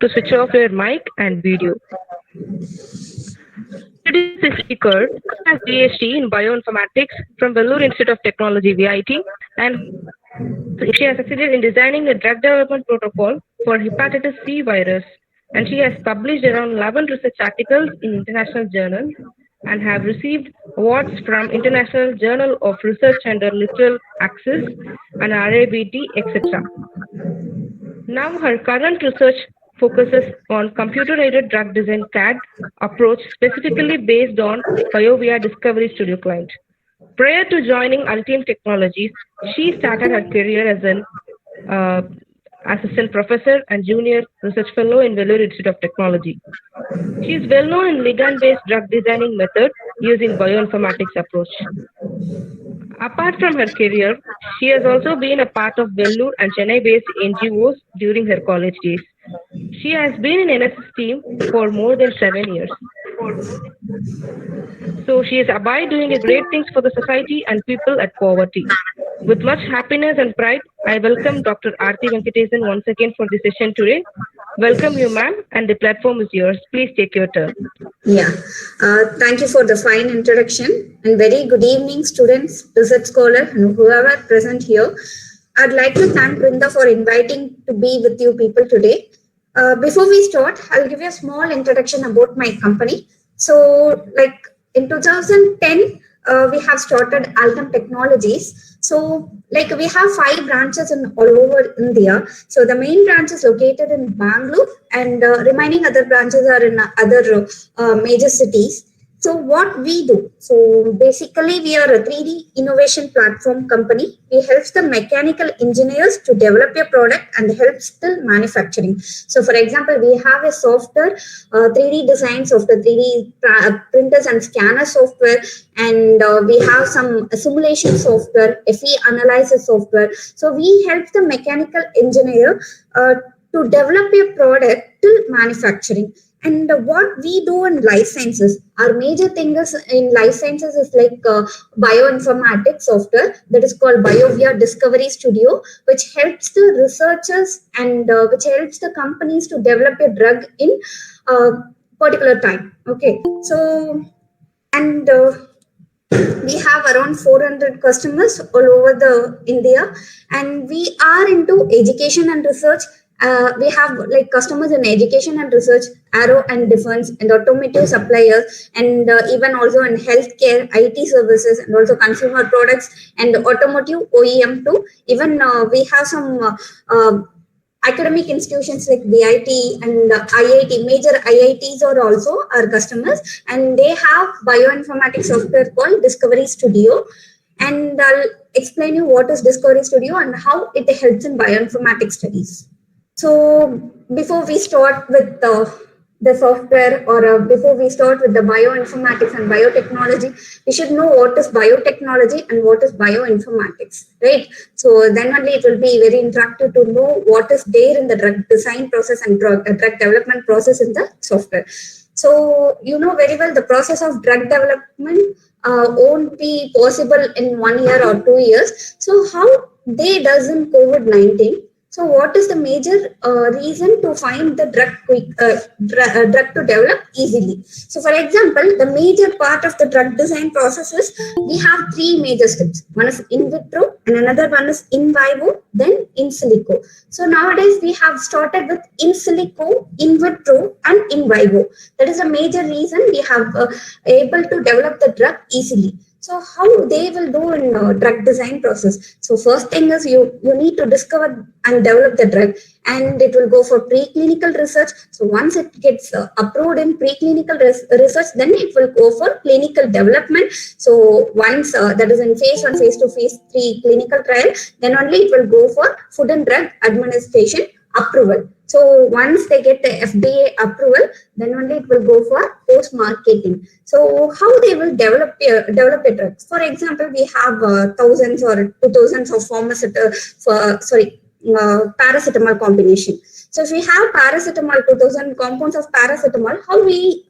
To switch off your mic and video. Today's speaker has PhD in bioinformatics from Vellore Institute of Technology (VIT), and she has succeeded in designing a drug development protocol for hepatitis C virus. And she has published around 11 research articles in international journals and have received awards from International Journal of Research under Literal Access and RABT, etc. Now her current research focuses on computer-aided drug design CAD approach specifically based on BioVia Discovery Studio client. Prior to joining Altium Technologies, she started her career as an assistant professor and junior research fellow in Vellore Institute of Technology. She is well known in ligand-based drug designing method using bioinformatics approach. Apart from her career, she has also been a part of Vellore and Chennai-based NGOs during her college days. She has been in NSS team for more than 7 years. So she is abide doing a great things for the society and people at poverty. With much happiness and pride, I welcome Dr. Aarti Venkatesan once again for the session today. Welcome you, ma'am, and the platform is yours. Please take your turn. Yeah, thank you for the fine introduction and very good evening, students, research scholar, and whoever present here. I'd like to thank Brinda for inviting to be with you people today. Before we start, I'll give you a small introduction about my company. So, like in 2010, we have started Altum Technologies. So, like we have 5 branches in all over India. So the main branch is located in Bangalore, and remaining other branches are in other major cities. So what we do? So basically, we are a 3D innovation platform company. We help the mechanical engineers to develop a product and helps the manufacturing. So for example, we have a software, 3D design software, 3D printers and scanner software, and we have some simulation software, FE analyzer software. So we help the mechanical engineer to develop a product to manufacturing. And what we do in life sciences, our major thing is in life sciences is like bioinformatics software that is called BioVia Discovery Studio, which helps the researchers and which helps the companies to develop a drug in particular time. Okay, so and we have around 400 customers all over the India, and we are into education and research. We have like customers in education and research, aero and defense, and automotive suppliers, and even also in healthcare, IT services, and also consumer products and automotive OEM too. Even we have some academic institutions like VIT and IIT, major IITs are also our customers, and they have bioinformatics software called Discovery Studio. And I'll explain you what is Discovery Studio and how it helps in bioinformatics studies. So before we start with the software, or before we start with the bioinformatics and biotechnology, we should know what is biotechnology and what is bioinformatics, right? So then only it will be very interactive to know what is there in the drug design process and drug development process in the software. So you know very well the process of drug development won't be possible in 1 year or 2 years. So how they does in COVID-19? So what is the major reason to find the drug drug to develop easily? So for example, the major part of the drug design process is we have 3 major steps. One is in vitro, and another one is in vivo, then in silico. So nowadays we have started with in silico, in vitro, and in vivo. That is a major reason we have able to develop the drug easily. So how they will do in drug design process? So first thing is you need to discover and develop the drug, and it will go for preclinical research. So once it gets approved in preclinical research, then it will go for clinical development. So once that is in phase 1, phase 2, phase 3 clinical trial, then only it will go for Food and Drug Administration approval. So once they get the FDA approval, then only it will go for post-marketing. So how they will develop a drug? For example, we have thousands or 2000s of paracetamol combination. So if we have paracetamol, 2000 compounds of paracetamol, how we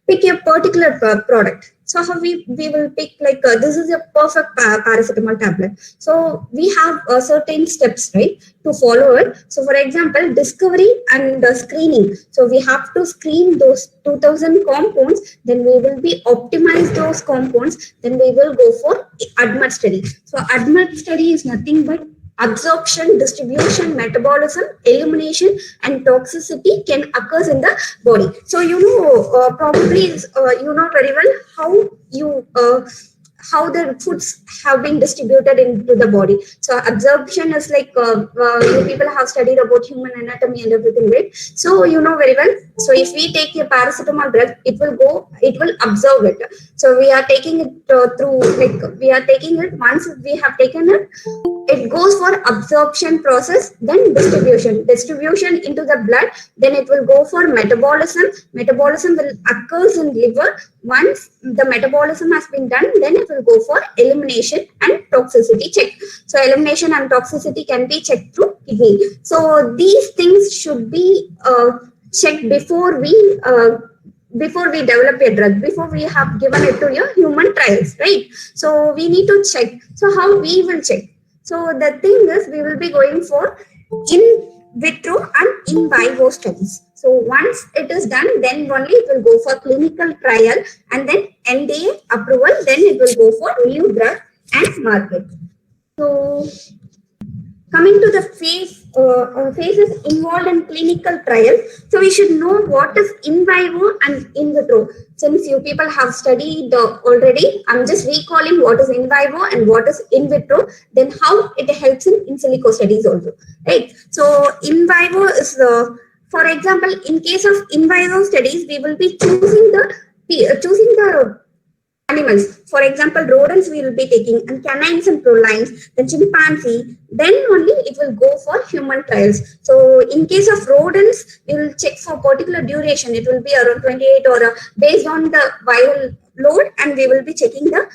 pick a particular product? So how we will pick like this is a perfect paracetamol tablet. So we have certain steps, right, to follow it. So for example, discovery and screening. So we have to screen those 2000 compounds, then we will be optimize those compounds, then we will go for ADMET study. So ADMET study is nothing but absorption, distribution, metabolism, elimination, and toxicity can occur in the body. So probably you know very well how the foods have been distributed into the body. So absorption is like you people have studied about human anatomy and everything, right? So you know very well. So if we take a paracetamol drug, it will absorb it. So we are taking it through, like we are taking it, once we have taken it, it goes for absorption process, then distribution into the blood, then it will go for metabolism will occurs in liver. Once the metabolism has been done, then it will go for elimination and toxicity check. So elimination and toxicity can be checked through kidney. So these things should be checked before we develop a drug, before we have given it to your human trials, right? So we need to check. So how we will check? So the thing is, we will be going for in vitro and in vivo studies. So once it is done, then only it will go for clinical trial and then NDA approval, then it will go for new drug and market. So coming to the phases involved in clinical trial. So we should know what is in vivo and in vitro. Since you people have studied already, I'm just recalling what is in vivo and what is in vitro, then how it helps in silico studies also, right? So in vivo is for example, in case of in vivo studies, we will be choosing the animals. For example, rodents we will be taking, and canines and prolines, then chimpanzee, then only it will go for human trials. So in case of rodents, we will check for particular duration. It will be around 28 or based on the viral load, and we will be checking the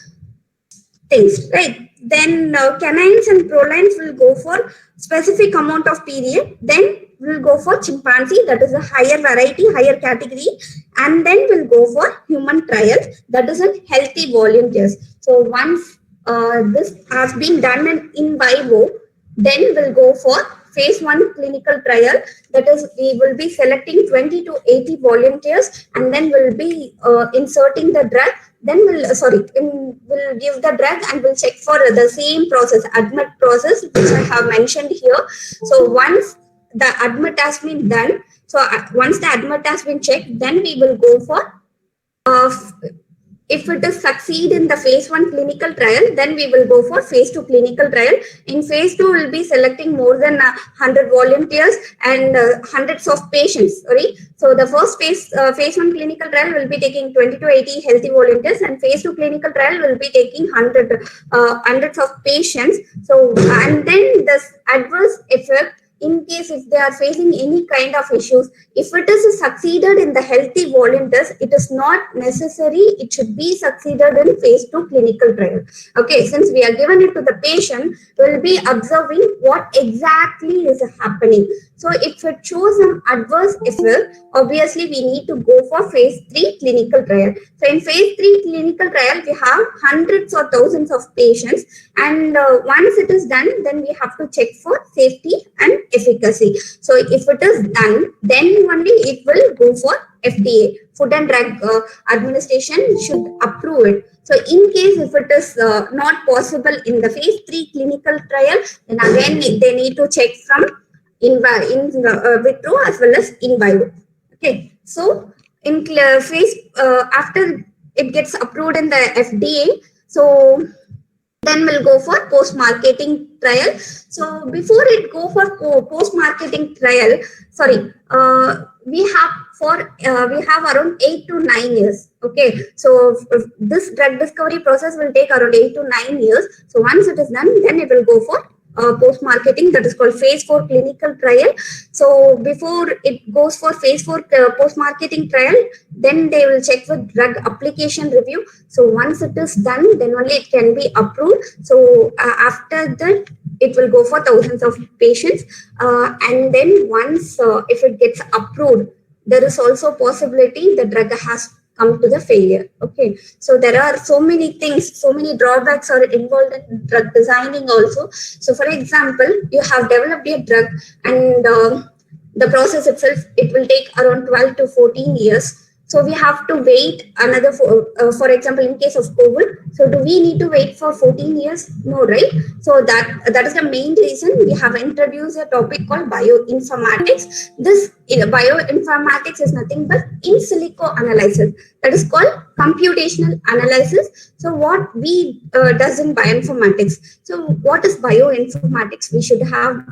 things, right? Then canines and prolines will go for specific amount of period. Then we'll go for chimpanzee, that is a higher variety, higher category, and then we'll go for human trials, that is in healthy volunteers. So once this has been done in vivo, then we'll go for phase 1 clinical trial, that is we will be selecting 20 to 80 volunteers, and then we'll be inserting the drug. Then we'll give the drug and we'll check for the same process, ADMET process, which I have mentioned here. So once the ADMET has been done, so once the ADMET has been checked, then we will go for if it is succeed in the phase 1 clinical trial, then we will go for phase 2 clinical trial. In phase 2, we'll be selecting more than 100 volunteers and hundreds of patients. Right? So the first phase 1 clinical trial will be taking 20 to 80 healthy volunteers, and phase 2 clinical trial will be taking hundreds of patients. So and then this adverse effect, in case if they are facing any kind of issues, if it is succeeded in the healthy volunteers, it is not necessary it should be succeeded in phase 2 clinical trial. Okay, since we are given it to the patient, we will be observing what exactly is happening. So if it shows an adverse effect, obviously we need to go for phase 3 clinical trial. So in phase 3 clinical trial, we have hundreds or thousands of patients, and once it is done, then we have to check for safety and efficacy. So if it is done, then only it will go for FDA, Food and Drug Administration should approve it. So in case if it is not possible in the phase 3 clinical trial, then again they need to check from in vitro as well as in vivo. Okay, so in phase after it gets approved in the FDA, so then we'll go for post-marketing trial. So before it go for post-marketing trial, we have around 8 to 9 years. Okay, so this drug discovery process will take around 8 to 9 years. So once it is done, then it will go for post-marketing, that is called phase 4 clinical trial. So before it goes for phase 4 post-marketing trial, then they will check for drug application review. So once it is done, then only it can be approved. So after that, it will go for thousands of patients. And then once if it gets approved, there is also possibility the drug has come to the failure. Okay, so there are so many things, so many drawbacks are involved in drug designing also. So for example, you have developed a drug, and the process itself, it will take around 12 to 14 years. So we have to wait another, for example, in case of COVID, so do we need to wait for 14 years? No, right? So that is the main reason we have introduced a topic called bioinformatics. This bioinformatics is nothing but in silico analysis. That is called computational analysis. So what we does in bioinformatics? So what is bioinformatics? We should have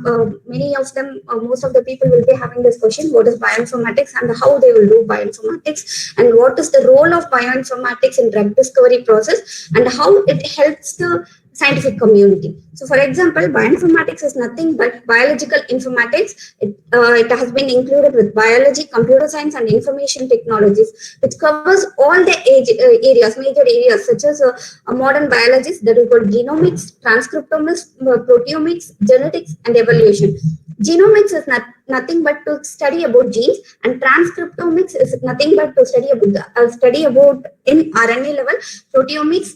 many of them, most of the people will be having this question: what is bioinformatics and how they will do bioinformatics, and what is the role of bioinformatics in drug discovery process, and how it helps the scientific community. So for example, bioinformatics is nothing but biological informatics. It has been included with biology, computer science, and information technologies, which covers all the areas, major areas such as modern biologists, that is called genomics, transcriptomics, proteomics, genetics, and evolution. Genomics is nothing but to study about genes, and transcriptomics is nothing but to study about in RNA level, proteomics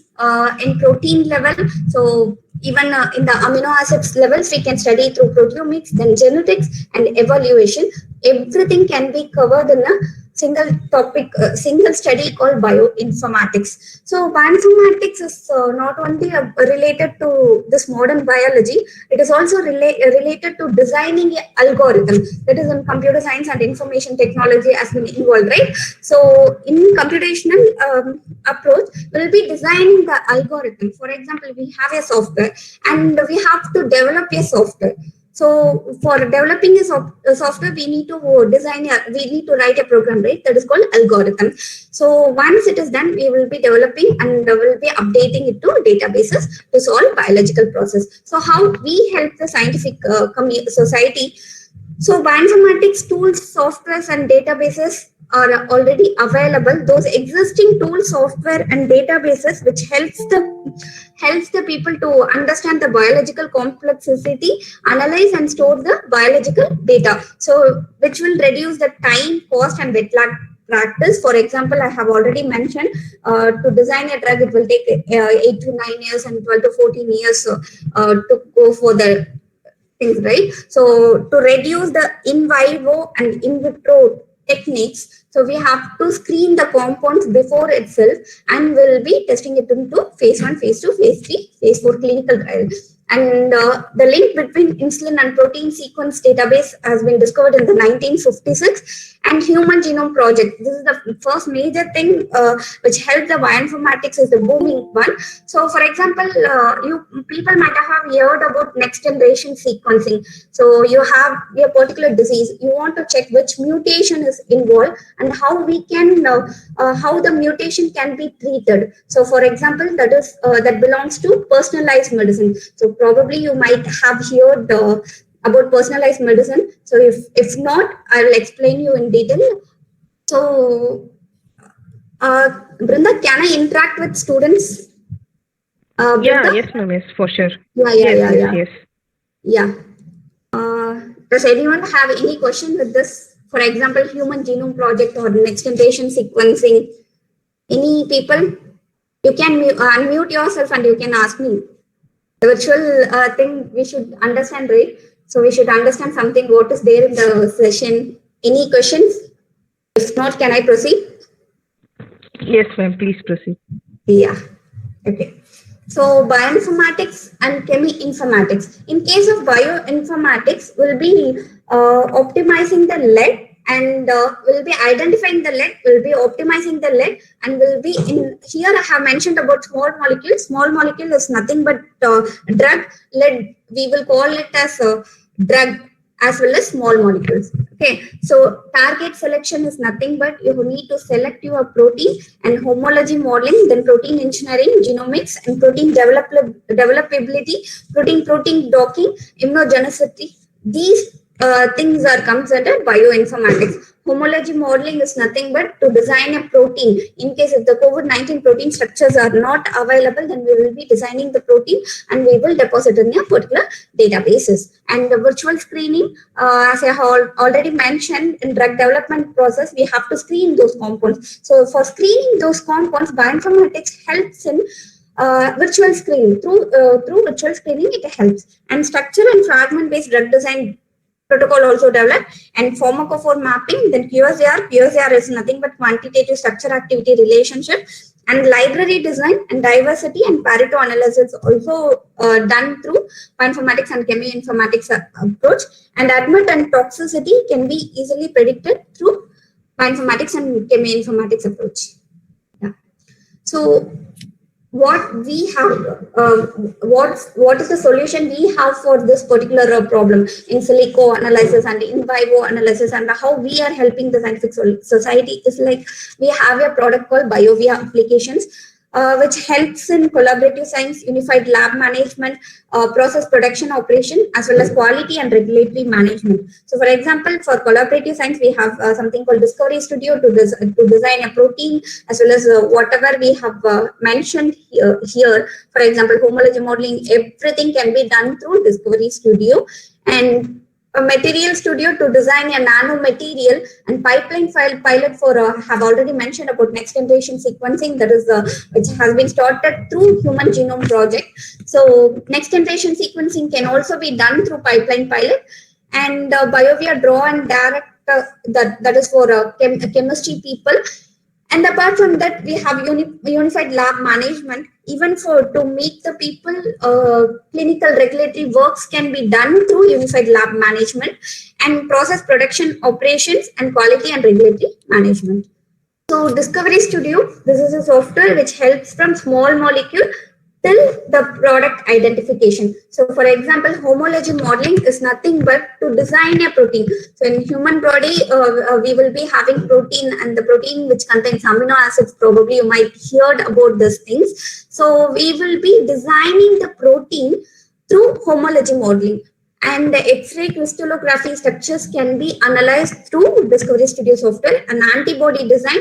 in protein level. So even in the amino acids levels, we can study through proteomics, then genetics and evaluation. Everything can be covered in a single topic, single study called bioinformatics. So bioinformatics is not only related to this modern biology, it is also related to designing an algorithm, that is in computer science and information technology has been involved, right? So in computational approach, we'll be designing the algorithm. For example, we have a software and we have to develop a software. So for developing a software, we need to write a program, right? That is called algorithm. So once it is done, we will be developing and will be updating it to databases to solve biological process. So how we help the scientific society? So bioinformatics tools, softwares, and databases are already available. Those existing tools, software, and databases which helps the people to understand the biological complexity, analyze and store the biological data. So which will reduce the time, cost, and wet lab practice. For example, I have already mentioned to design a drug, it will take 8 to 9 years and 12 to 14 years to go for the things, right? So to reduce the in vivo and in vitro techniques, so we have to screen the compounds before itself, and we'll be testing it into phase 1, phase 2, phase 3, phase 4 clinical trials. And the link between insulin and protein sequence database has been discovered in the 1956. And Human Genome Project, this is the first major thing which helped the bioinformatics, is the booming one. So for example, you people might have heard about next generation sequencing. So you have a particular disease, you want to check which mutation is involved and how we can how the mutation can be treated. So for example, that belongs to personalized medicine. So probably you might have heard about personalized medicine. So if not, I will explain you in detail. So Brinda, can I interact with students? Yes, ma'am, yes, for sure. Yeah. Does anyone have any question with this? For example, Human Genome Project or next generation sequencing. Any people? You can unmute yourself and you can ask me. The virtual thing we should understand, right? So we should understand something, what is there in the session. Any questions? If not, can I proceed? Yes, ma'am, please proceed. Yeah. Okay. So bioinformatics and cheminformatics. In case of bioinformatics, we'll be optimizing the lead, and we'll be identifying the lead, we'll be optimizing the lead, and we'll be in here. I have mentioned about small molecules. Small molecule is nothing but drug. Lead, we will call it as a drug as well as small molecules. Okay, so target selection is nothing but you need to select your protein, and homology modeling, then protein engineering, genomics, and protein developability, protein docking, immunogenicity. These things are comes under bioinformatics. homology modeling is nothing but to design a protein. In case if the COVID-19 protein structures are not available, then we will be designing the protein and we will deposit in a particular databases. And the virtual screening, as I have already mentioned, in drug development process, we have to screen those compounds. So for screening those compounds, bioinformatics helps in virtual screening. Through virtual screening, it helps. And structure and fragment based drug design protocol also developed, and pharmacophore mapping. Then QSAR is nothing but quantitative structure activity relationship, and library design and diversity and Pareto analysis also done through bioinformatics and chemoinformatics approach. And admit and toxicity can be easily predicted through bioinformatics and chemoinformatics approach. Yeah. So what we have, what is the solution we have for this particular problem in silico analysis and in vivo analysis, and how we are helping the scientific society is like we have a product called BioVia applications, which helps in collaborative science, unified lab management, process production operation, as well as quality and regulatory management. So for example, for collaborative science, we have something called Discovery Studio to design a protein, as well as whatever we have mentioned here. For example, homology modeling, everything can be done through Discovery Studio. And a material studio to design a nano material, and pipeline pilot for have already mentioned about next generation sequencing, that is which has been started through Human Genome Project. So next generation sequencing can also be done through pipeline pilot. And BioVia Draw and Direct, that is for chemistry people. And apart from that, we have unified lab management. Even to meet the people, clinical regulatory works can be done through unified lab management, and process production operations and quality and regulatory management. So Discovery Studio, this is a software which helps from small molecule till the product identification. So for example, homology modeling is nothing but to design a protein. So in human body, we will be having protein, and the protein which contains amino acids, probably you might heard about these things. So we will be designing the protein through homology modeling. And the X-ray crystallography structures can be analyzed through Discovery Studio software. And antibody design,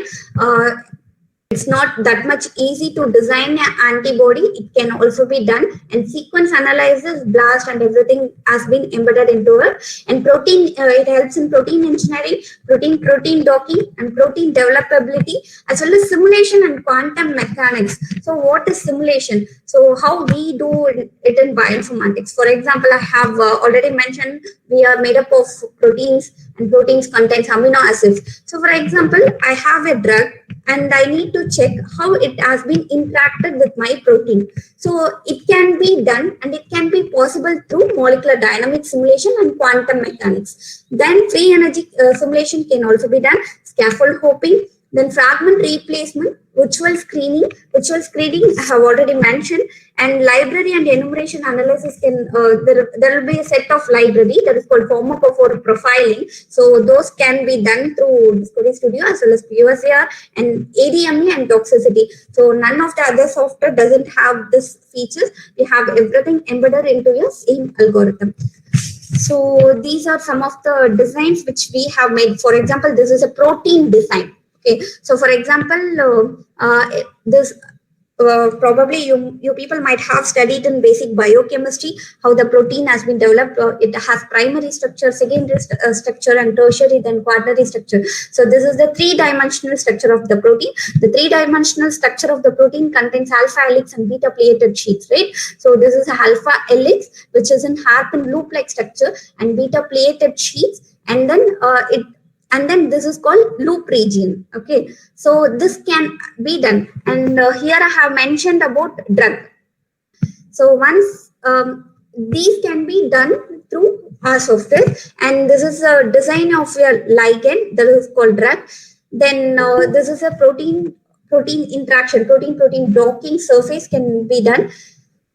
it's not that much easy to design an antibody. It can also be done. And sequence analysis, BLAST, and everything has been embedded into it. And protein, it helps in protein engineering, protein docking, and protein developability, as well as simulation and quantum mechanics. So what is simulation? So how we do it in bioinformatics. For example, I have already mentioned we are made up of proteins, and proteins contains amino acids. So for example, I have a drug, and I need to check how it has been interacted with my protein. So it can be done, and it can be possible through molecular dynamic simulation and quantum mechanics. Then free energy simulation can also be done, scaffold hopping, then fragment replacement, virtual screening I have already mentioned, and library and enumeration analysis can, there will be a set of library that is called pharmacophore profiling. So those can be done through Discovery Studio, as well as QSAR and ADME and toxicity. So none of the other software doesn't have this features. We have everything embedded into your same algorithm. So these are some of the designs which we have made. For example, this is a protein design. Okay, so for example, this probably you people might have studied in basic biochemistry how the protein has been developed. It has primary structure, secondary structure, and tertiary, then quaternary structure. So this is the three-dimensional structure of the protein. The three-dimensional structure of the protein contains alpha helix and beta pleated sheets, right? So this is alpha helix, which is in hairpin loop-like structure, and beta pleated sheets, and then this is called loop region. Okay, so this can be done. And here I have mentioned about drug. So once these can be done through our software, and this is a design of your ligand that is called drug. Then this is a protein interaction, protein docking surface can be done.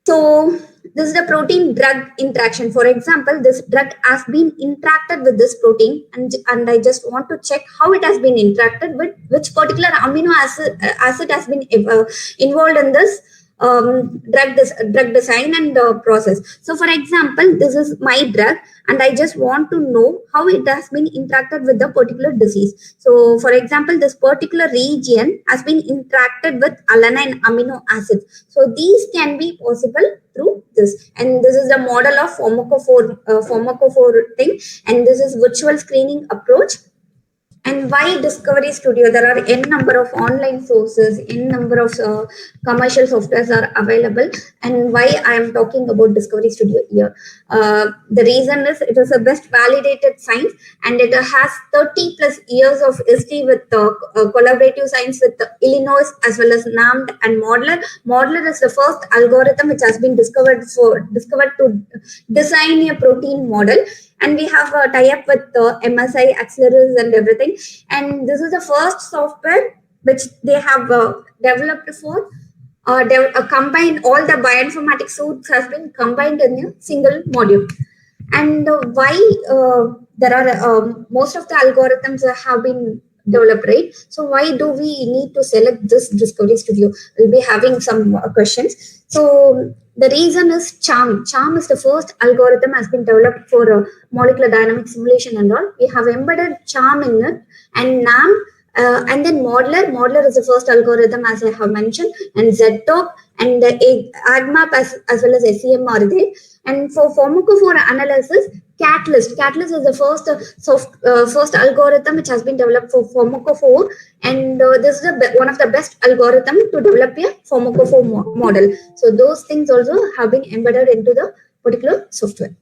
So this is the protein drug interaction. For example, this drug has been interacted with this protein, and I just want to check how it has been interacted with which particular amino acid has been involved in this drug design and process. So for example, this is my drug and I just want to know how it has been interacted with the particular disease. So for example, this particular region has been interacted with alanine amino acids. So these can be possible through this, and this is the model of pharmacophore thing, and this is virtual screening approach. And why Discovery Studio? There are n number of online sources, n number of commercial softwares are available. And why I am talking about Discovery Studio here? The reason is it is the best validated science, and it has 30 plus years of history with collaborative science with Illinois as well as NAMD and Modeler. Modeler is the first algorithm which has been discovered to design a protein model. And we have a tie-up with MSI, Acceleris and everything. And this is the first software which they have developed for combine all the bioinformatics suits has been combined in a single module. And why there are most of the algorithms have been developed, right? So why do we need to select this Discovery Studio? We'll be having some questions. So the reason is CHARM. CHARM is the first algorithm has been developed for molecular dynamic simulation and all. We have embedded CHARM in it, and NAM, and then Modeler. Modeler is the first algorithm, as I have mentioned, and ZTOP and AgMap as well as SEM are there. And for pharmacophore analysis, Catalyst. Catalyst is the first algorithm which has been developed for pharmacophore, and this is one of the best algorithm to develop a pharmacophore model. So those things also have been embedded into the particular software.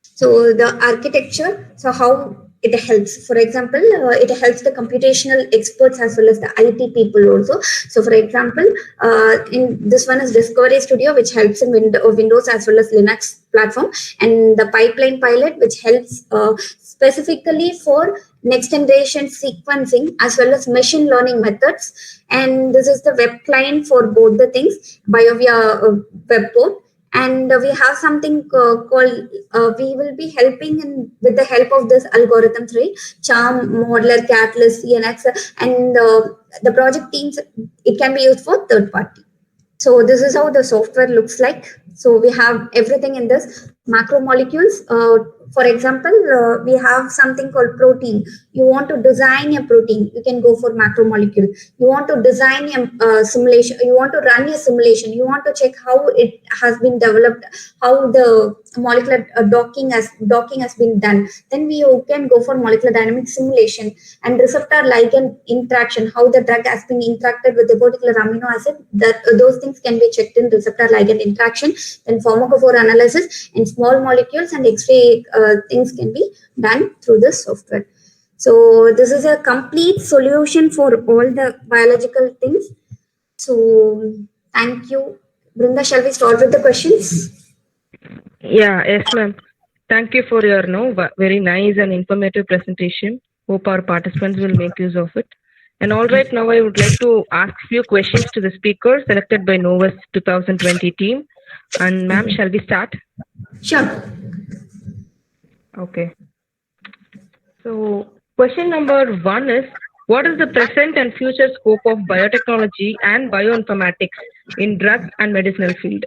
So the architecture, so how it helps. For example, it helps the computational experts as well as the IT people also. So for example, in this one is Discovery Studio, which helps in Windows as well as Linux platform, and the Pipeline Pilot, which helps specifically for next generation sequencing as well as machine learning methods. And this is the web client for both the things, BioVia web port. And we have something called, we will be helping with the help of this algorithms, right? CHARM, Modeler, Catalyst, CNX, and the project teams, it can be used for third party. So this is how the software looks like. So we have everything in this. Macromolecules, for example, we have something called protein. You want to design a protein, you can go for macromolecule. You want to design a simulation, you want to run a simulation, you want to check how it has been developed, how the molecular docking has been done. Then you can go for molecular dynamic simulation and receptor ligand interaction, how the drug has been interacted with a particular amino acid. Those things can be checked in receptor ligand interaction. Then pharmacophore analysis and small molecules and X-ray things can be done through this software. So this is a complete solution for all the biological things. So thank you. Brinda, shall we start with the questions? Yeah, yes, ma'am. Thank you for your very nice and informative presentation. Hope our participants will make use of it. And all right, now I would like to ask few questions to the speakers selected by Novus 2020 team. And ma'am, shall we start? Sure. Okay. So question number 1 is, what is the present and future scope of biotechnology and bioinformatics in drug and medicinal field?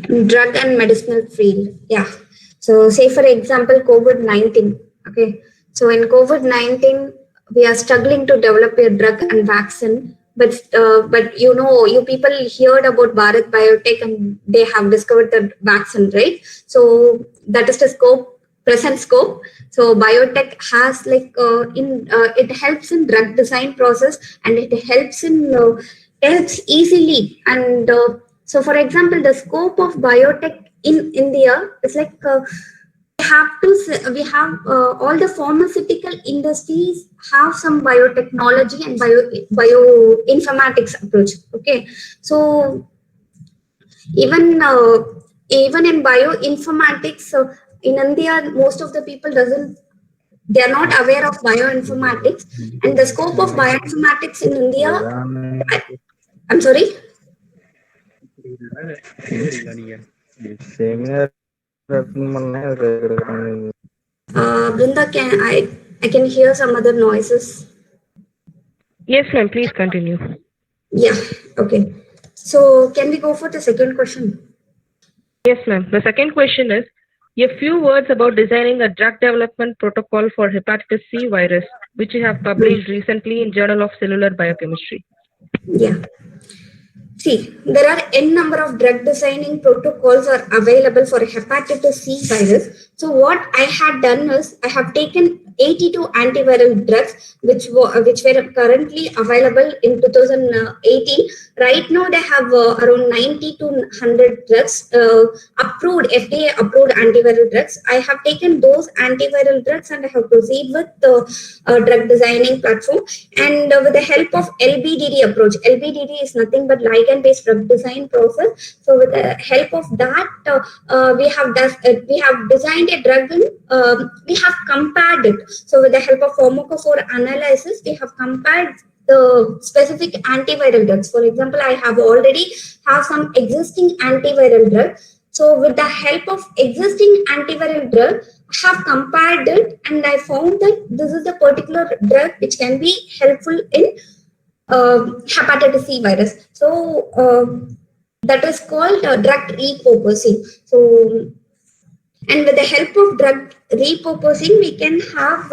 Drug and medicinal field, yeah. So say for example, COVID-19. Okay. So in COVID-19, we are struggling to develop a drug and vaccine. But you people heard about Bharat Biotech and they have discovered the vaccine, right? So that is the scope, present scope. So biotech has it helps in drug design process, and it helps in helps easily. And so for example, the scope of biotech in India is like we have all the pharmaceutical industries have some biotechnology and bioinformatics approach. Okay, so even in bioinformatics, in India, most of the people they are not aware of bioinformatics, and the scope of bioinformatics in India. I'm sorry. Brinda, I can hear some other noises. Yes, ma'am. Please continue. Yeah. Okay. So can we go for the second question? Yes, ma'am. The second question is a few words about designing a drug development protocol for hepatitis C virus, which you have published recently in Journal of Cellular Biochemistry. Yeah. See, there are n number of drug designing protocols are available for hepatitis C virus. So what I had done is I have taken 82 antiviral drugs which were currently available in 2018. Right now they have around 90 to 100 drugs approved, FDA approved antiviral drugs. I have taken those antiviral drugs and I have proceeded with the drug designing platform, and with the help of LBDD approach. LBDD is nothing but ligand based drug design process. So with the help of that, we have designed a drug and we have compared it. So with the help of pharmacophore analysis, we have compared the specific antiviral drugs. For example, I have already have some existing antiviral drug. So with the help of existing antiviral drug, I have compared it and I found that this is the particular drug which can be helpful in hepatitis C virus. So that is called drug repurposing. So, and with the help of drug repurposing, we can have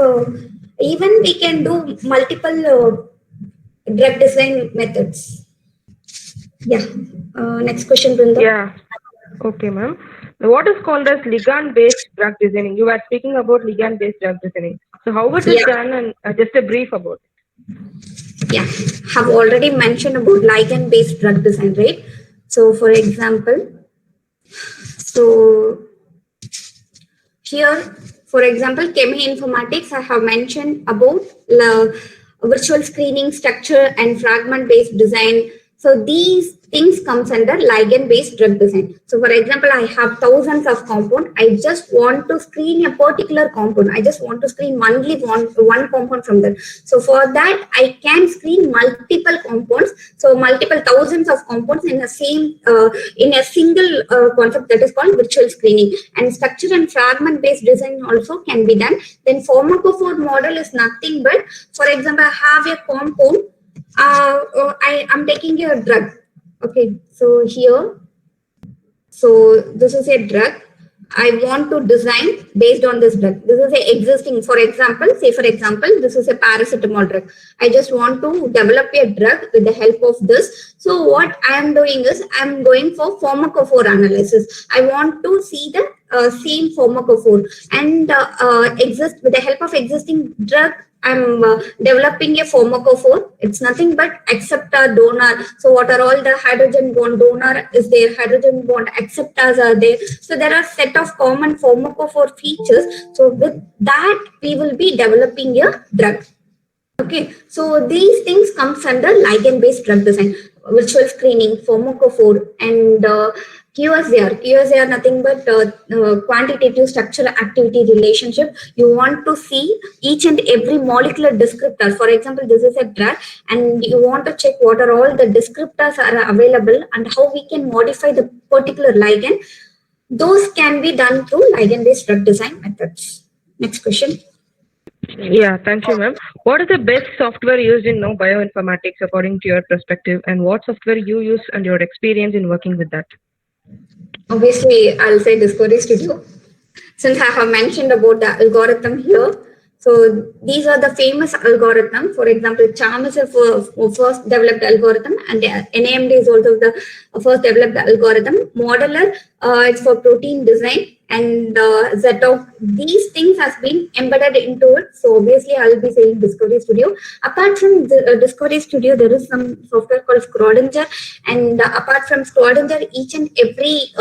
even we can do multiple drug design methods. Yeah. Next question, Brinda. Yeah. Okay, ma'am. What is called as ligand-based drug designing? You were speaking about ligand-based drug designing. So how it is done, and just a brief about it. Yeah, have already mentioned about ligand-based drug design, right? So, for example, so here, for example, cheminformatics, I have mentioned about virtual screening, structure, and fragment-based design. So these things comes under ligand-based drug design. So for example, I have thousands of compound. I just want to screen a particular compound. I just want to screen only one compound from that. So for that, I can screen multiple compounds. So multiple thousands of compounds in the same in a single concept, that is called virtual screening. And structure and fragment-based design also can be done. Then pharmacophore model is nothing but, for example, I have a compound. I am taking a drug. Okay, so here, so this is a drug. I want to design based on this drug. This is a existing, for example, say for example, this is a paracetamol drug. I just want to develop a drug with the help of this. So what I am doing is I am going for pharmacophore analysis. I want to see the same pharmacophore and exist with the help of existing drug. I'm developing a pharmacophore. It's nothing but acceptor, donor. So what are all the hydrogen bond? Donor is there, hydrogen bond acceptors are there. So there are set of common pharmacophore features. So with that, we will be developing a drug. Okay, so these things comes under ligand-based drug design, virtual screening, pharmacophore, and QSAR. QSAR nothing but quantitative structure activity relationship. You want to see each and every molecular descriptor. For example, this is a drug, and you want to check what are all the descriptors are available and how we can modify the particular ligand. Those can be done through ligand-based drug design methods. Next question. Yeah, thank you, ma'am. What is the best software used in now bioinformatics according to your perspective, and what software you use and your experience in working with that? Obviously, I'll say Discovery Studio, since I have mentioned about the algorithm here. So these are the famous algorithms. For example, CHARM is a first developed algorithm, and NAMD is also the first developed algorithm. Modeler, it's for protein design, and ZTOC. These things has been embedded into it. So obviously, I'll be saying Discovery Studio. Apart from the Discovery Studio, there is some software called Schrodinger, and apart from Schrodinger, each and every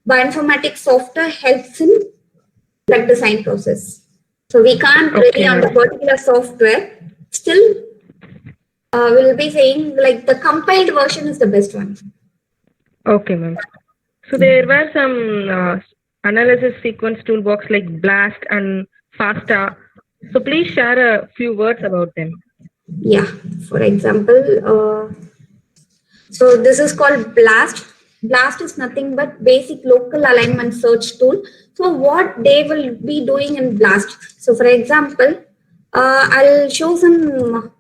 bioinformatics software helps in drug design process. So we can't rely on the particular software. Still, we'll be saying like the compiled version is the best one. Okay, ma'am. So there were some analysis sequence toolbox like BLAST and FASTA. So please share a few words about them. Yeah, for example, so this is called BLAST. BLAST is nothing but basic local alignment search tool. So what they will be doing in BLAST. So for example, I'll show some.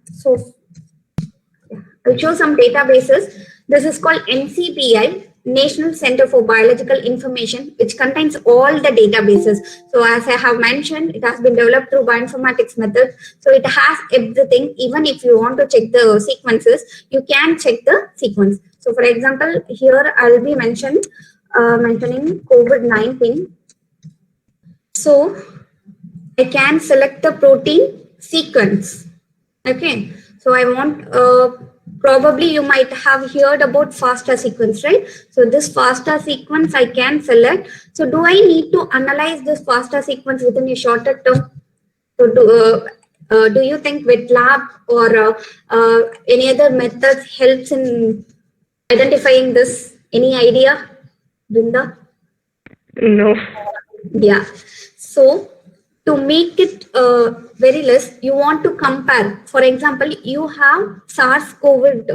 I'll show some databases. This is called NCBI, National Center for Biological Information, which contains all the databases. So as I have mentioned, it has been developed through bioinformatics method. So it has everything. Even if you want to check the sequences, you can check the sequence. So for example, here I'll be mentioning COVID-19. So I can select the protein sequence. Okay. So I want, probably you might have heard about FASTA sequence, right? So this FASTA sequence I can select. So do I need to analyze this FASTA sequence within a shorter term? So do you think WetLab or any other methods helps in identifying this? Any idea, Brinda? No. Yeah. So to make it very less, you want to compare. For example, you have SARS-CoV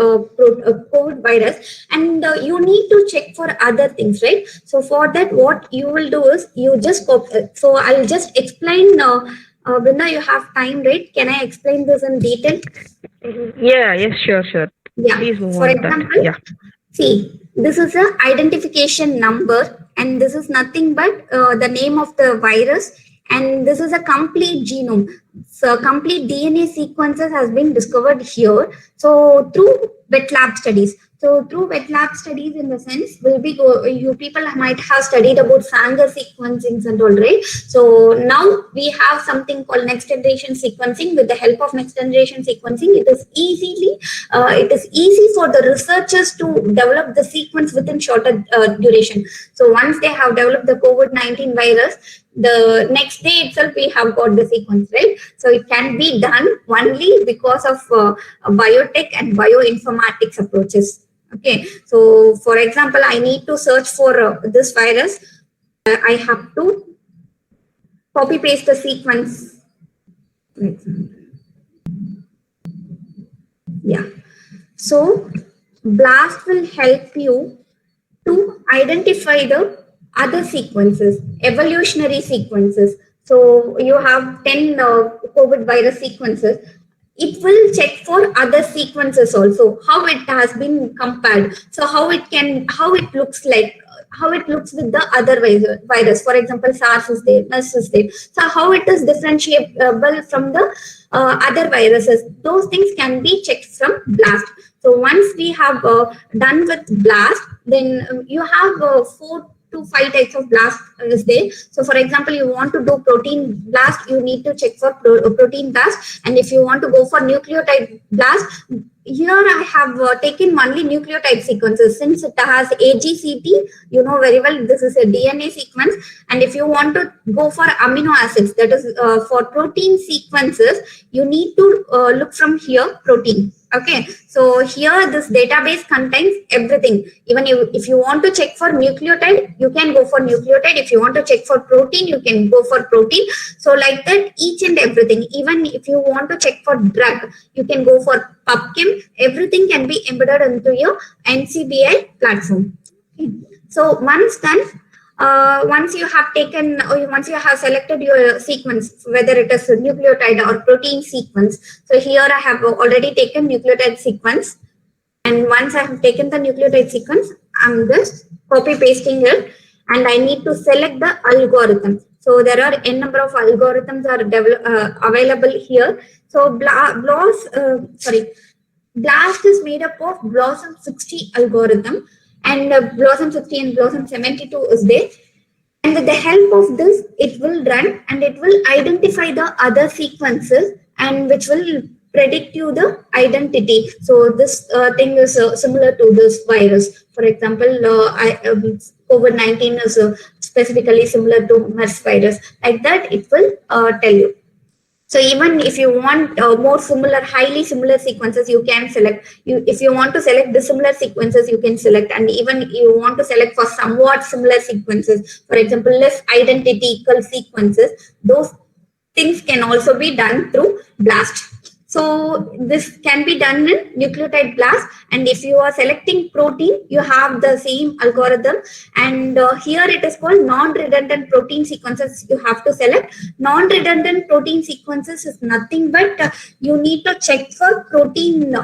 virus, and you need to check for other things, right? So for that, what you will do is you just copy. So I'll just explain. Brinda, you have time, right? Can I explain this in detail? Yeah, yes, sure. Yeah. Please move For on with that. example, Yeah. see, this is a identification number, and this is nothing but the name of the virus, and this is a complete genome. So complete DNA sequences has been discovered here. So through wet lab studies. So through wet lab studies, in the sense, you people might have studied about Sanger sequencing and all, right? So now we have something called next generation sequencing. With the help of next generation sequencing, it is easy for the researchers to develop the sequence within shorter duration. So once they have developed the COVID-19 virus, the next day itself we have got the sequence, right? So it can be done only because of biotech and bioinformatics approaches. Okay, so for example, I need to search for this virus. I have to copy paste the sequence. Yeah. So BLAST will help you to identify the other sequences, evolutionary sequences. So you have 10 COVID virus sequences. It will check for other sequences also, how it has been compared. So how it looks like, how it looks with the other virus. For example, SARS is there, MERS is there. So how it is differentiable from the other viruses. Those things can be checked from BLAST. So once we have done with BLAST, then you have 4 to 5 types of BLAST is there. So for example, you want to do protein BLAST, you need to check for protein BLAST. And if you want to go for nucleotide BLAST, here I have taken only nucleotide sequences, since it has AGCT, you know very well, this is a DNA sequence. And if you want to go for amino acids, that is for protein sequences, you need to look from here, protein. Okay, so here this database contains everything. Even if you want to check for nucleotide, you can go for nucleotide. If you want to check for protein, you can go for protein. So like that, each and everything. Even if you want to check for drug, you can go for PubChem. Everything can be embedded into your NCBI platform. Okay. So once done, once you have selected your sequence, whether it is a nucleotide or protein sequence. So here I have already taken nucleotide sequence, and once I have taken the nucleotide sequence, I'm just copy pasting it, and I need to select the algorithm. So there are n number of algorithms are available here. So BLAST is made up of BLOSUM 60 algorithm, and BLOSUM 60 and BLOSUM 72 is there. And with the help of this, it will run and it will identify the other sequences, and which will predict you the identity. So this thing is similar to this virus. For example, COVID-19 is specifically similar to MERS virus. Like that, it will tell you. So even if you want more similar, highly similar sequences, you can select. If you want to select dissimilar sequences, you can select. And even you want to select for somewhat similar sequences, for example, less identical sequences, those things can also be done through BLAST. So this can be done in nucleotide BLAST. And if you are selecting protein, you have the same algorithm. And here it is called non-redundant protein sequences. You have to select non-redundant protein sequences is nothing but you need to check for protein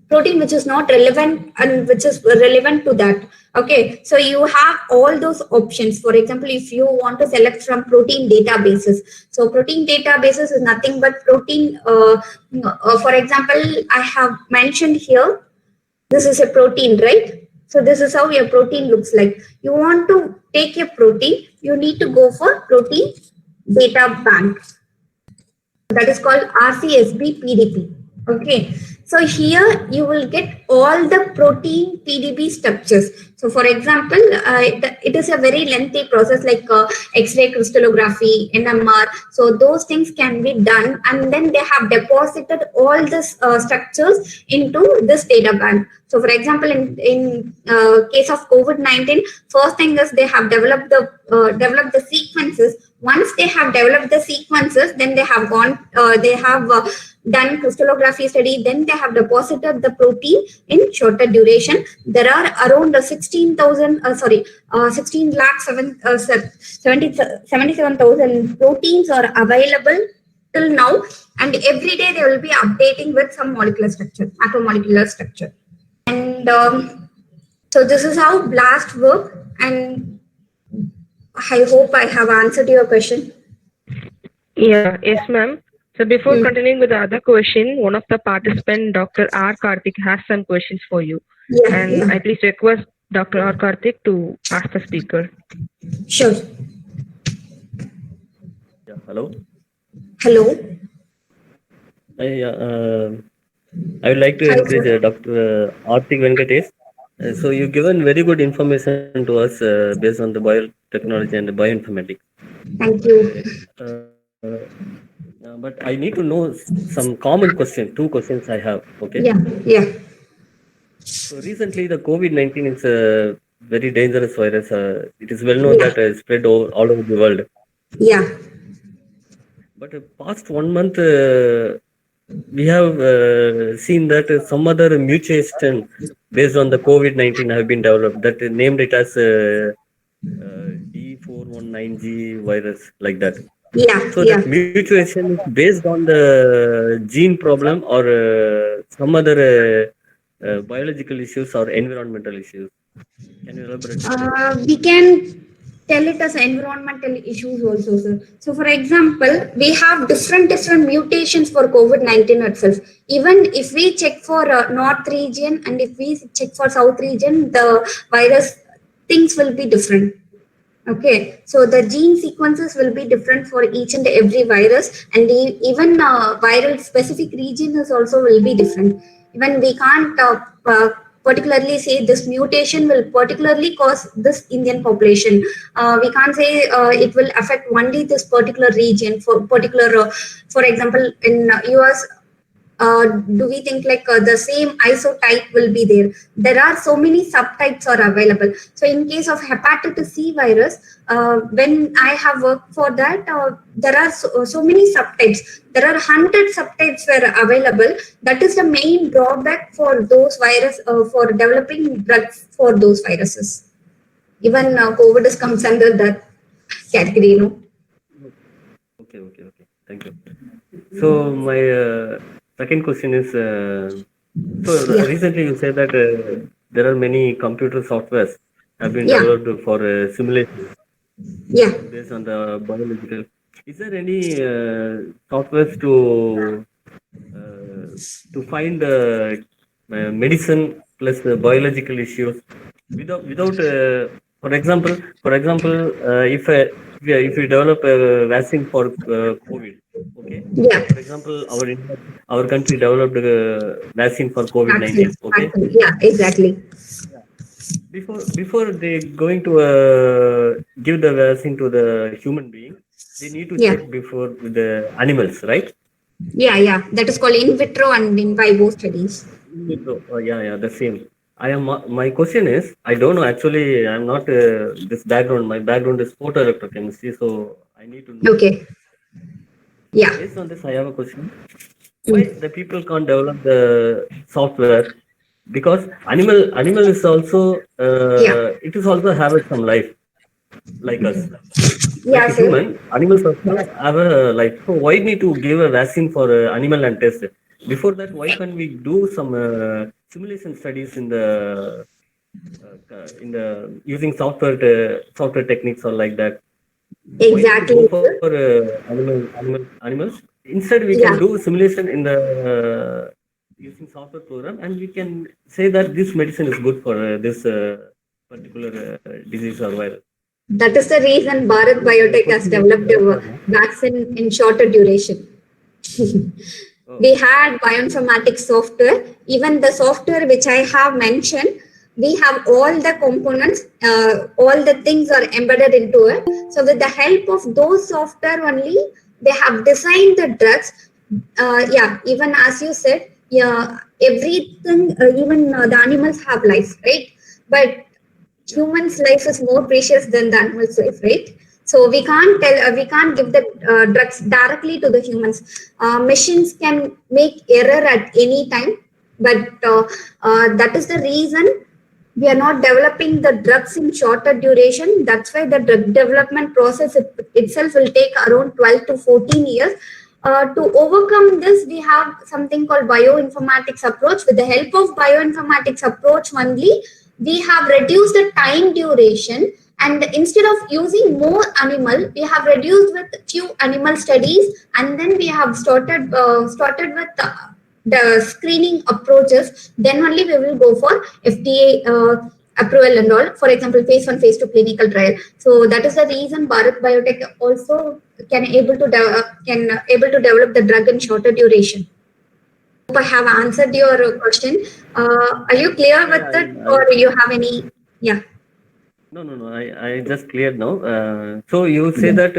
protein which is not relevant and which is relevant to that. Okay, so you have all those options. For example, if you want to select from protein databases, so protein databases is nothing but protein. For example, I have mentioned here, this is a protein, right? So this is how your protein looks like. You want to take a protein, you need to go for protein data bank. That is called RCSB PDB. Okay, so here you will get all the protein PDB structures. So for example, it is a very lengthy process like X-ray crystallography, NMR. So those things can be done, and then they have deposited all these structures into this data bank. So for example, in case of COVID-19, first thing is they have developed the sequences. Once they have developed the sequences, then they have done crystallography study, then they have deposited the protein in shorter duration. There are around 16 lakh 77,000 proteins are available till now, and every day they will be updating with some molecular structure, macromolecular structure. And so this is how BLAST work, and I hope I have answered your question. Yeah, yes, ma'am. So before continuing with the other question, one of the participants, Dr. R. Karthik, has some questions for you. Yeah, and I please request Dr. R. Karthik to ask the speaker. Sure. Yeah, hello. Hello. I would like to encourage Dr. Artik Venkatesh. So you've given very good information to us based on the biotechnology and the bioinformatics. Thank you. But I need to know some common questions. Two questions I have. Okay. Yeah. So recently, the COVID-19 is a very dangerous virus. It is well known that it spread all over the world. Yeah. But past 1 month, we have seen that some other mutation based on the COVID-19 have been developed that named it as D419G virus, like that. Yeah. So that mutation is based on the gene problem or some other biological issues or environmental issues. Can you elaborate? We can tell it as environmental issues also, sir. So for example, we have different mutations for COVID-19 itself. Even if we check for north region and if we check for south region, the virus things will be different. Okay, so the gene sequences will be different for each and every virus, and even viral specific region is also will be different. Even we can't particularly say this mutation will particularly cause this Indian population. We can't say it will affect only this particular region. For example, in US. Do we think like the same isotype will be there? There are so many subtypes are available. So in case of hepatitis C virus, when I have worked for that, there are so many subtypes. There are 100 subtypes were available. That is the main drawback for those virus for developing drugs for those viruses. Even COVID is comes under that category, you know. Okay. Thank you. So my second question is, recently you said that there are many computer softwares have been developed for simulation. Yeah. Based on the biological. Is there any softwares to find medicine plus biological issues without for example, if we develop a vaccine for COVID, okay? Yeah. For example, our country developed a vaccine for COVID-19, okay? Yeah, exactly. Before they going to give the vaccine to the human being, they need to check before with the animals, right? Yeah. That is called in vitro and in vivo studies. In vitro. The same. My question is, I don't know, actually, I'm not this background. My background is photoelectrochemistry, so I need to know. Okay. Yeah. Based on this, I have a question. Why the people can't develop the software? Because animal is also it is also have some life like us. Like human, animals also have a life. So why need to give a vaccine for animal and test it? before that, why can't we do some simulation studies in the using software techniques or like that? Why do we go Exactly. for animals? Instead, we can Yeah. do simulation in the using software program, and we can say that this medicine is good for this particular disease or virus. That is the reason Bharat The Biotech has question is developed correct or a not? vaccine in shorter duration. Oh, We had bioinformatics software. Even the software which I have mentioned, we have all the components, all the things are embedded into it. So with the help of those software only, they have designed the drugs. Yeah, even as you said, yeah, everything, even the animals have life, right? But yeah. humans life is more precious than the animal's life, right? So we can't give the drugs directly to the humans. Machines can make error at any time, but that is the reason we are not developing the drugs in shorter duration. That's why the drug development process itself will take around 12 to 14 years. To overcome this, we have something called bioinformatics approach. With the help of bioinformatics approach only, we have reduced the time duration, and instead of using more animal, we have reduced with few animal studies, and then we have started with the screening approaches. Then only we will go for FDA approval and all. For example, phase 1, phase 2 clinical trial. So that is the reason Bharat Biotech also can able to develop the drug in shorter duration. Hope I have answered your question. Are you clear Yeah, with it, or you have any? Yeah. no. I just cleared now. So you say that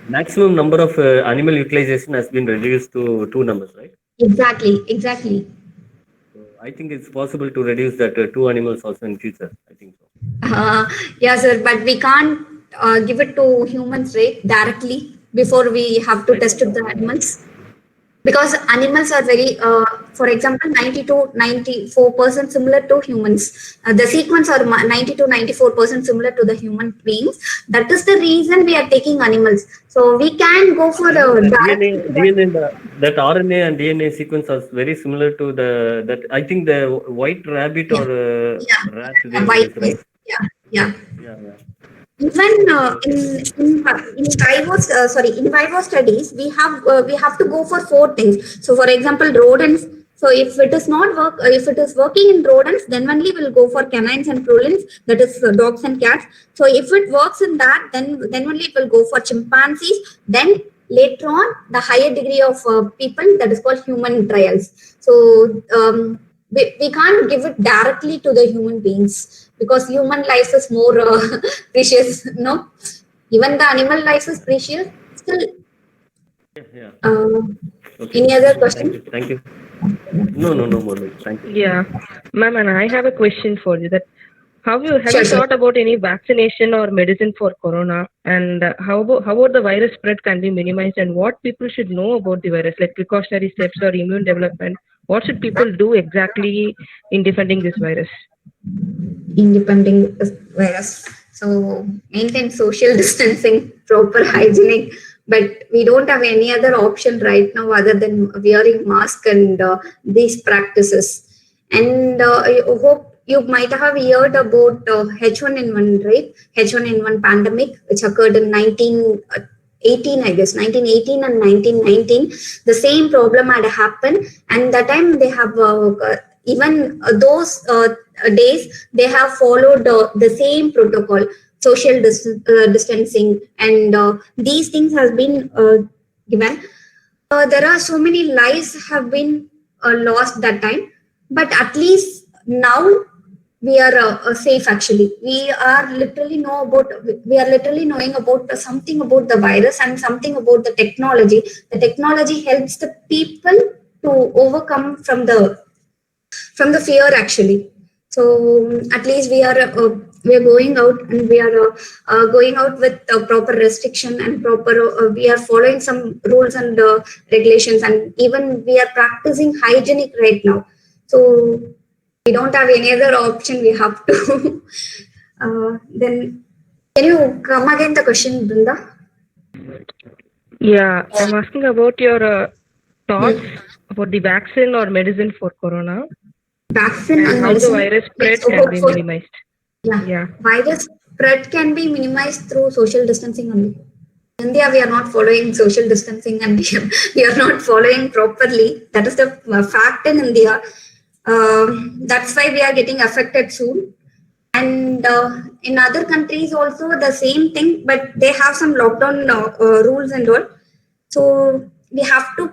maximum number of animal utilization has been reduced to two numbers, right? Exactly. Exactly. So I think it's possible to reduce that two animals also in future. I think so. Yeah, sir. But we can't give it to humans, right? Directly before we have to I know, test it no, the yeah, animals. Because animals are very for example 90 to 94% similar to humans. The sequence are 90 to 94% similar to the human beings. That is the reason we are taking animals, so we can go for I know the the direct. that RNA and DNA sequence are very similar to that. I think the white rabbit or Yeah, yeah, rat they white use, meat. right? Yeah, yeah. Yeah, yeah. Even So in vivo in vivo studies, we have to go for four things. So for example, rodents. So if it is not work, if it is working in rodents, then only we'll go for canines and prolines, that is dogs and cats. So if it works in that, then only it will go for chimpanzees. Then later on, the higher degree of people, that is called human trials. So we can't give it directly to the human beings, because human life is more precious. No, even the animal life is precious. Still, yeah. uh, Okay. any other Thank you. question? Thank you. No more. Thank you. Yeah, ma'am, and I have a question for you. That have Sure, you sure. thought about any vaccination or medicine for corona? And how about the virus spread can be minimized? And what people should know about the virus, like precautionary steps or immune development? What should people do exactly in defending this virus? Independent virus. So maintain social distancing, proper hygienic, but we don't have any other option right now other than wearing mask and these practices. And I hope you might have heard about H1N1, right? H1N1 pandemic, which occurred in 1918, I guess, 1918 and 1919. The same problem had happened, and that time they have even those days they have followed the same protocol, social distancing, and these things has been given. There are so many lives have been lost that time, but at least now we are safe. Actually, we are literally knowing about something about the virus and something about the technology. The technology helps the people to overcome from the fear, actually. So at least we are going out, and we are going out with proper restriction and proper we are following some rules and regulations, and even we are practicing hygienic right now. So we don't have any other option, we have to then can you come again the question, Brinda? Yeah, I'm asking about your thoughts Hmm. about the vaccine or medicine for corona Vaccine and and how the medicine. virus spread Let's can hope be for- minimized. Yeah. Virus spread can be minimized through social distancing only. In India, we are not following social distancing and we are not following properly. That is the fact in India. That's why we are getting affected soon. And in other countries also the same thing, but they have some lockdown rules and all. So we have to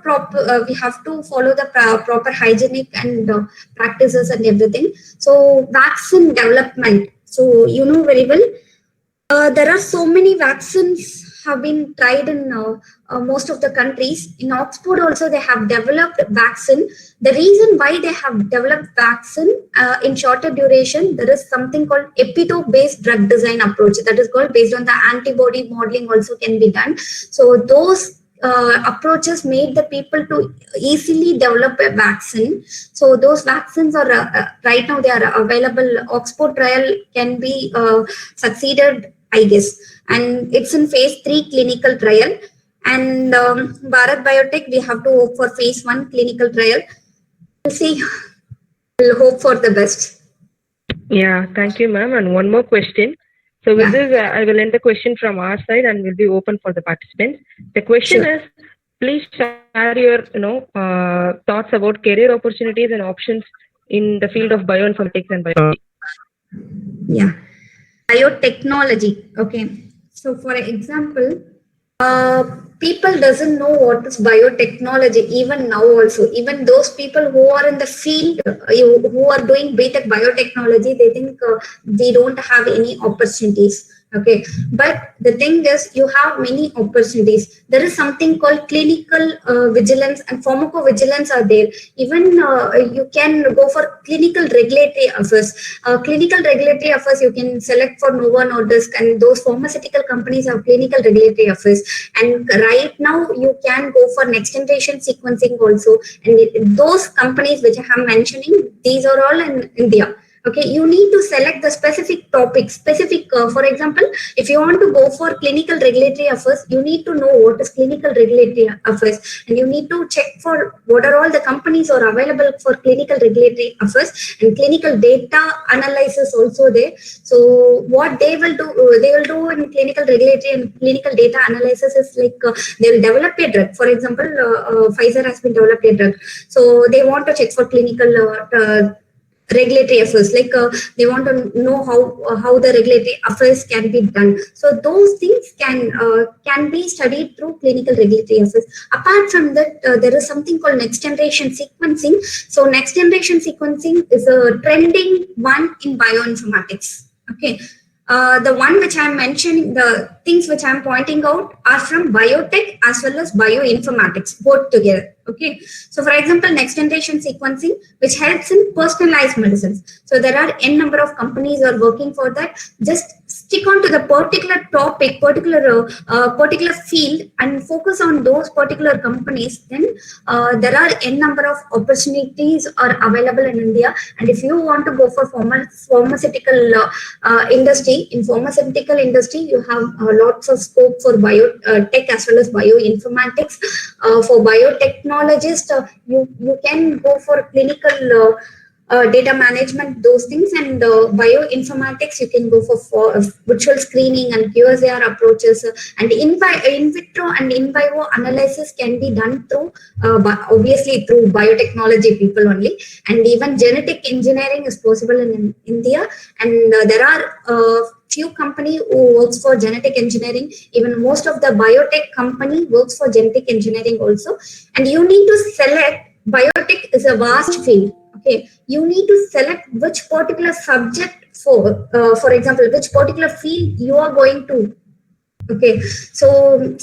follow the proper hygienic and practices and everything. So vaccine development. So you know very well, there are so many vaccines have been tried in most of the countries. In Oxford also they have developed vaccine. The reason why they have developed vaccine in shorter duration, there is something called epitope-based drug design approach that is called based on the antibody modeling also can be done. So those approaches made the people to easily develop a vaccine. So those vaccines are right now they are available. Oxford trial can be succeeded, I guess, and it's in phase 3 clinical trial. And Bharat Biotech, we have to hope for phase 1 clinical trial. We'll see. We'll hope for the best. Yeah, thank you, ma'am. And one more question. So with Yeah. this, I will end the question from our side and will be open for the participants. The question Sure. is, please share your, thoughts about career opportunities and options in the field of bioinformatics and biology. Yeah. Biotechnology. Okay. So for example, people doesn't know what is biotechnology even now also. Even those people who are in the field, who are doing BTech biotechnology, they think we don't have any opportunities. Okay, but the thing is, you have many opportunities. There is something called clinical vigilance and pharmacovigilance are there. Even you can go for clinical regulatory affairs. Clinical regulatory affairs you can select for Novo Nordisk, and those pharmaceutical companies have clinical regulatory affairs. And right now you can go for next generation sequencing also. And those companies which I am mentioning, these are all in India. Okay, you need to select the specific topic, for example, if you want to go for clinical regulatory affairs, you need to know what is clinical regulatory affairs, and you need to check for what are all the companies are available for clinical regulatory affairs, and clinical data analysis also there. So what they will do in clinical regulatory and clinical data analysis is like they will develop a drug. For example, Pfizer has been developed a drug, so they want to check for clinical regulatory affairs, like they want to know how the regulatory affairs can be done. So those things can be studied through clinical regulatory affairs. Apart from that, there is something called next generation sequencing. So next generation sequencing is a trending one in bioinformatics. Okay. The one which I'm mentioning, the things which I'm pointing out are from biotech as well as bioinformatics, both together. Okay. So for example, next generation sequencing, which helps in personalized medicines. So there are n number of companies are working for that. Just stick on to the particular topic, particular field, and focus on those particular companies. Then there are n number of opportunities are available in India. And if you want to go for pharmaceutical industry, in pharmaceutical industry, you have lots of scope for biotech as well as bioinformatics. For biotechnologists, you can go for clinical data management, those things, and bioinformatics, you can go for virtual screening and QSAR approaches, and in vitro and in vivo analysis can be done through obviously through biotechnology people only. And even genetic engineering is possible in India, and there are few company who works for genetic engineering. Even most of the biotech company works for genetic engineering also. And you need to select, biotech is a vast field. Okay, you need to select which particular subject for example, which particular field you are going to. Okay, so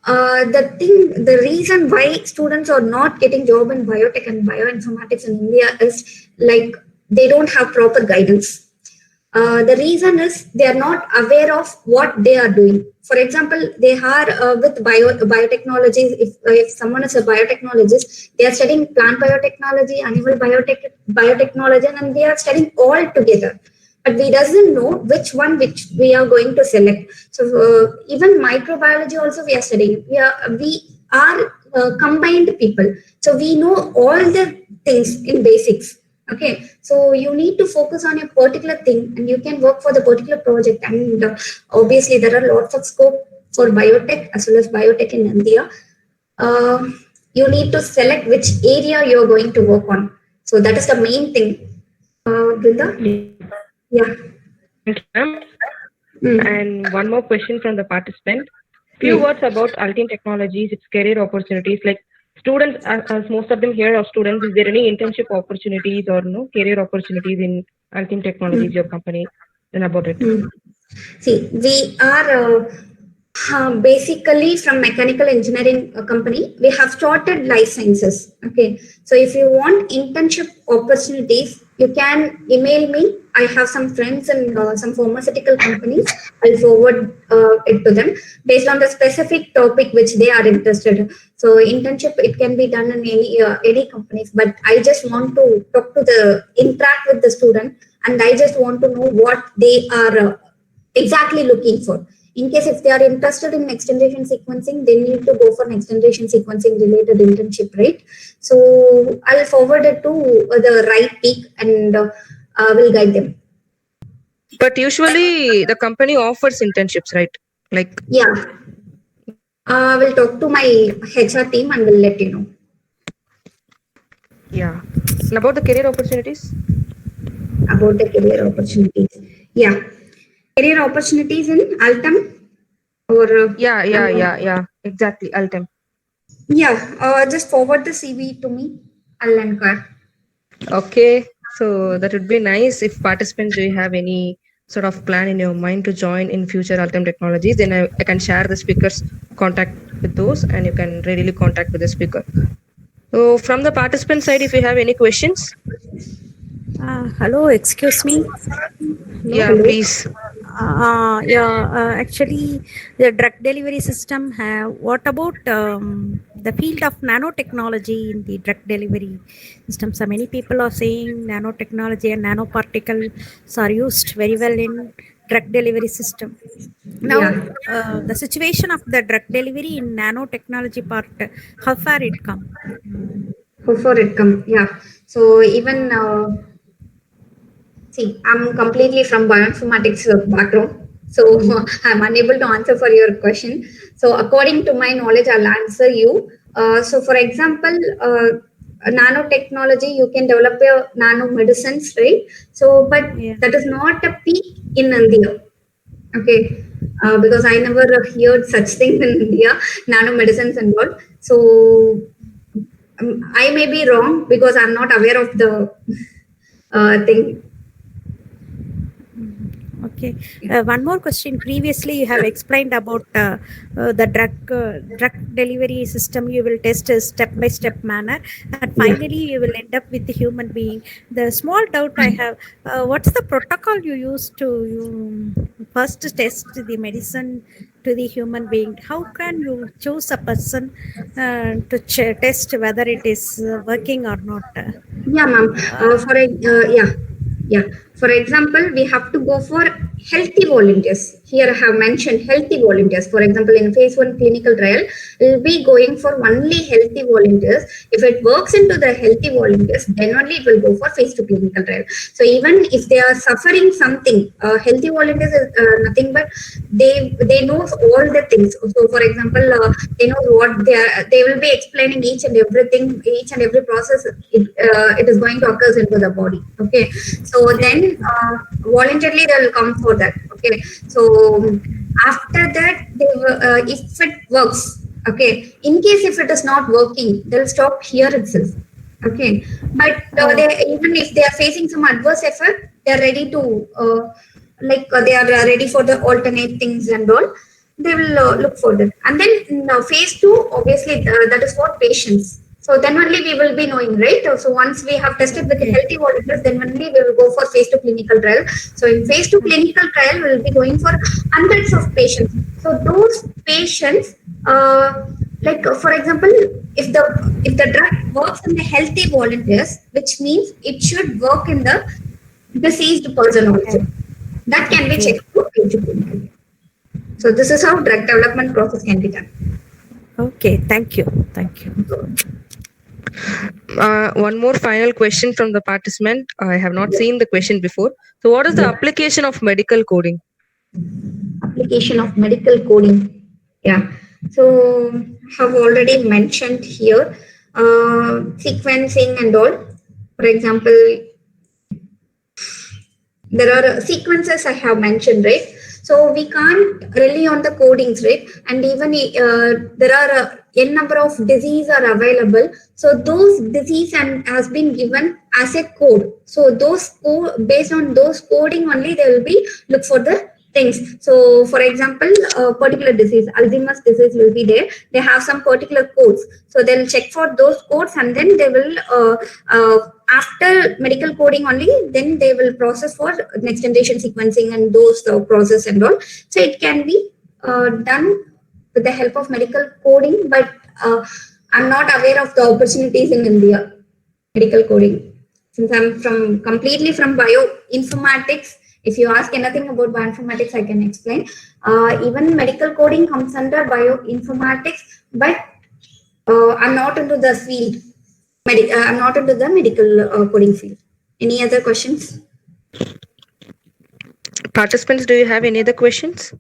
the reason why students are not getting job in biotech and bioinformatics in India is like they don't have proper guidance. The reason is they are not aware of what they are doing. For example, they are with biotechnology. If someone is a biotechnologist, they are studying plant biotechnology, animal biotechnology, and they are studying all together. But we doesn't know which we are going to select. So even microbiology also we are studying. are combined people. So we know all the things in basics. Okay, so you need to focus on a particular thing and you can work for the particular project. And obviously, there are lots of scope for biotech as well as biotech in India. Uh, you need to select which area you're going to work on. So that is the main thing. Brinda? Yeah. Yes, ma'am. Mm. And one more question from the participant. Few words about Altium Technologies, its career opportunities. Like students, as most of them here are students, is there any internship opportunities or no career opportunities in Altium Technologies, your company? Then about it. See, we are basically from mechanical engineering company. We have started life sciences. Okay, so if you want internship opportunities, you can email me. I have some friends in some pharmaceutical companies. I'll forward it to them based on the specific topic which they are interested. So internship, it can be done in any companies. But I just want to talk to interact with the student, and I just want to know what they are exactly looking for. In case if they are interested in next generation sequencing, they need to go for next generation sequencing related internship, right? So I'll forward it to the right peak and will guide them. But usually the company offers internships, right? Like Yeah, we'll talk to my HR team and we'll let you know. yeah. And about the career opportunities? About the career opportunities. Yeah, career opportunities in Altum or Yeah. Exactly. Altem. yeah, just forward the CV to me. I'll inquire. Okay. So that would be nice if participants, do you have any sort of plan in your mind to join in future Altem Technologies? Then I can share the speaker's contact with those and you can readily contact with the speaker. So from the participant side, if you have any questions, Hello, excuse me. yeah, Hello. please. Actually, the drug delivery system have. What about the field of nanotechnology in the drug delivery system? So many people are saying nanotechnology and nanoparticles are used very well in drug delivery system. Now, Yeah. the situation of the drug delivery in nanotechnology part, how far it come? Before it come, yeah. So even see, I'm completely from bioinformatics background, so I'm unable to answer for your question. So according to my knowledge, I'll answer you. So for example, nanotechnology, you can develop your nano medicines, right? So, but Yeah. that is not a peak in India. Okay, because I never heard such things in India, nanomedicines and all. So I may be wrong because I'm not aware of the thing. Okay. One more question. Previously, you have explained about the drug delivery system. You will test a step by step manner, and Yeah. finally, you will end up with the human being. The small doubt I have: what's the protocol you use to first test the medicine to the human being? How can you choose a person to test whether it is working or not? Yeah, ma'am. Uh, Yeah. For example, we have to go for healthy volunteers. Here I have mentioned healthy volunteers. For example, in phase 1 clinical trial, we'll be going for only healthy volunteers. If it works into the healthy volunteers, then only it will go for phase 2 clinical trial. So even if they are suffering something, healthy volunteers is nothing but they know all the things. So for example, they know what they will be explaining each and everything, each and every process it is going to occur into the body. Okay, so then voluntarily they will come for that. Okay, so after that if it works, okay, in case if it is not working, they'll stop here itself. Okay, but they, even if they are facing some adverse effect, they are ready to they are ready for the alternate things and all. They will look for that. And then in phase 2, obviously that is for patients. So then only we will be knowing, right? So once we have tested with the healthy volunteers, then only we will go for phase 2 clinical trial. So in phase 2 clinical trial, we will be going for hundreds of patients. So those patients, for example, if the drug works in the healthy volunteers, which means it should work in the deceased person also. That can be checked for phase 2 clinical. So this is how drug development process can be done. Okay, thank you. Thank you. One more final question from the participant. I have not seen the question before. So, what is the application of medical coding? Application of medical coding. Yeah. So have already mentioned here sequencing and all. For example, there are sequences I have mentioned, right? So we can't rely on the codings, right? And even there are n number of disease are available. So those disease and has been given as a code. So those based on those coding only, they will be look for the things. So for example, particular disease, Alzheimer's disease will be there. They have some particular codes. So they'll check for those codes and then they will after medical coding only, then they will process for next generation sequencing and those process and all. So it can be done with the help of medical coding, but I'm not aware of the opportunities in India, medical coding. Since I'm completely from bioinformatics, if you ask anything about bioinformatics, I can explain. Even medical coding comes under bioinformatics, but I'm not into the field. I'm not into the medical coding field. Any other questions? Participants, do you have any other questions?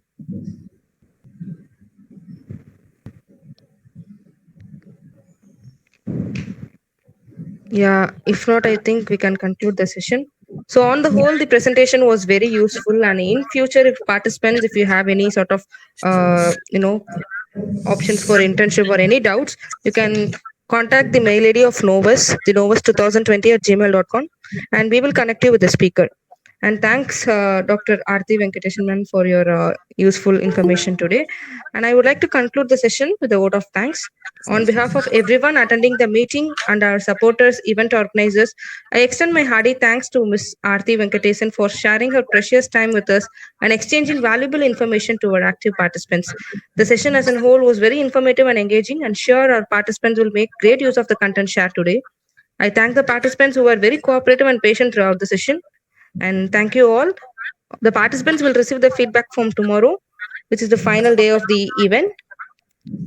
Yeah, if not, I think we can conclude the session. So on the whole, the presentation was very useful, and in future, if participants, if you have any sort of, options for internship or any doubts, you can contact the mail ID of Novus, the novus2020@gmail.com, and we will connect you with the speaker. And thanks, Dr. Aarti Venkatesan ma'am, for your useful information today. And I would like to conclude the session with a vote of thanks. On behalf of everyone attending the meeting and our supporters, event organizers, I extend my hearty thanks to Ms. Aarti Venkatesan for sharing her precious time with us and exchanging valuable information to our active participants. The session as a whole was very informative and engaging, and sure our participants will make great use of the content shared today. I thank the participants who were very cooperative and patient throughout the session. And thank you all. The participants will receive the feedback form tomorrow, which is the final day of the event.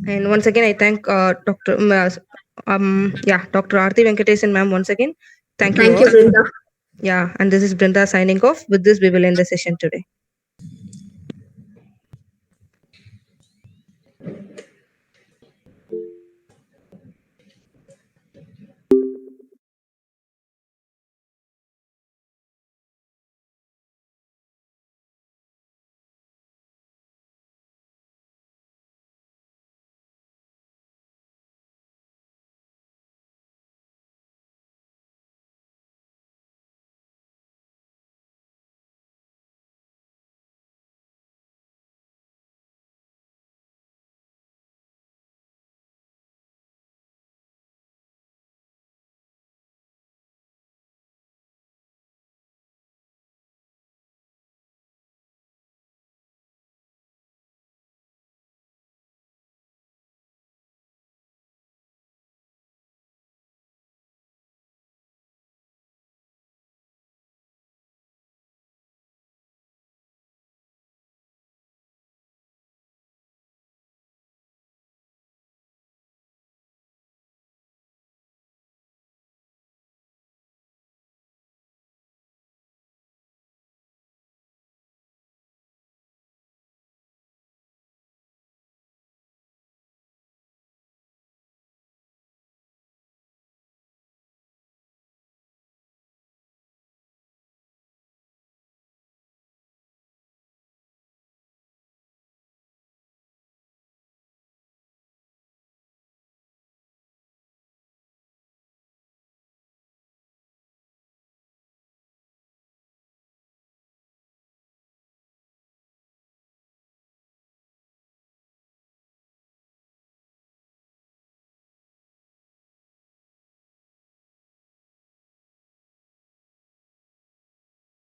And once again, I thank Dr. Dr. Aarti Venkatesan ma'am once again. Thank you all. Thank you, Brinda. Yeah, and this is Brinda signing off. With this, we will end the session today.